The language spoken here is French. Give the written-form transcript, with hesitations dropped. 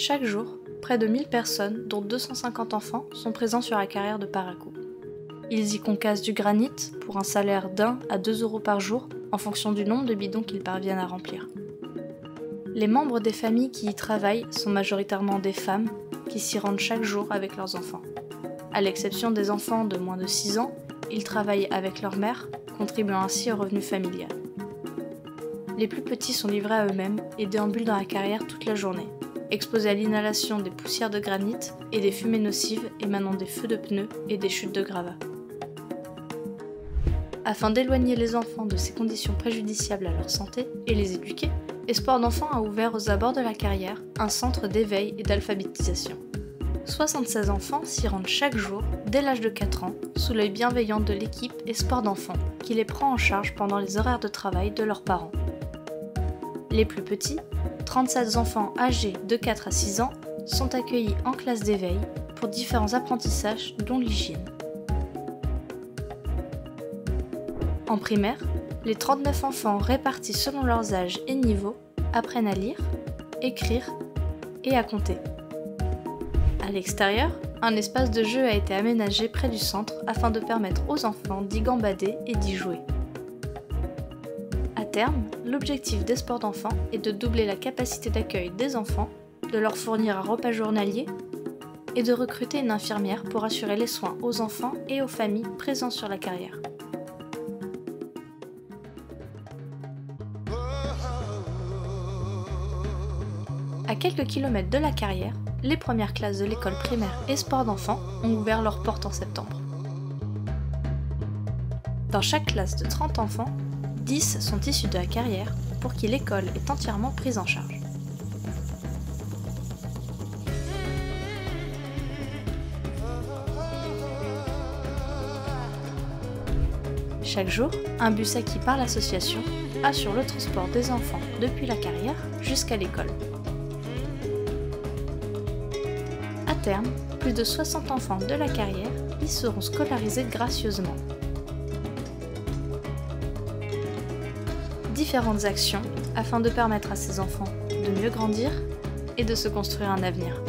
Chaque jour, près de 1000 personnes, dont 250 enfants, sont présents sur la carrière de Parakou. Ils y concassent du granit pour un salaire d'1 à 2 € par jour en fonction du nombre de bidons qu'ils parviennent à remplir. Les membres des familles qui y travaillent sont majoritairement des femmes qui s'y rendent chaque jour avec leurs enfants. À l'exception des enfants de moins de 6 ans, ils travaillent avec leur mère, contribuant ainsi au revenu familial. Les plus petits sont livrés à eux-mêmes et déambulent dans la carrière toute la journée, exposés à l'inhalation des poussières de granit et des fumées nocives émanant des feux de pneus et des chutes de gravats. Afin d'éloigner les enfants de ces conditions préjudiciables à leur santé et les éduquer, Espoir d'enfants a ouvert aux abords de la carrière un centre d'éveil et d'alphabétisation. 76 enfants s'y rendent chaque jour, dès l'âge de 4 ans, sous l'œil bienveillant de l'équipe Espoir d'enfants, qui les prend en charge pendant les horaires de travail de leurs parents. Les plus petits, 37 enfants âgés de 4 à 6 ans, sont accueillis en classe d'éveil pour différents apprentissages dont l'hygiène. En primaire, les 39 enfants répartis selon leurs âges et niveaux apprennent à lire, écrire et à compter. À l'extérieur, un espace de jeu a été aménagé près du centre afin de permettre aux enfants d'y gambader et d'y jouer. À terme, l'objectif d'Espoir d'enfants est de doubler la capacité d'accueil des enfants, de leur fournir un repas journalier et de recruter une infirmière pour assurer les soins aux enfants et aux familles présents sur la carrière. À quelques kilomètres de la carrière, les premières classes de l'école primaire Espoir d'enfants ont ouvert leurs portes en septembre. Dans chaque classe de 30 enfants, 10 sont issus de la carrière pour qui l'école est entièrement prise en charge. Chaque jour, un bus acquis par l'association assure le transport des enfants depuis la carrière jusqu'à l'école. À terme, plus de 60 enfants de la carrière y seront scolarisés gracieusement. Différentes actions afin de permettre à ces enfants de mieux grandir et de se construire un avenir.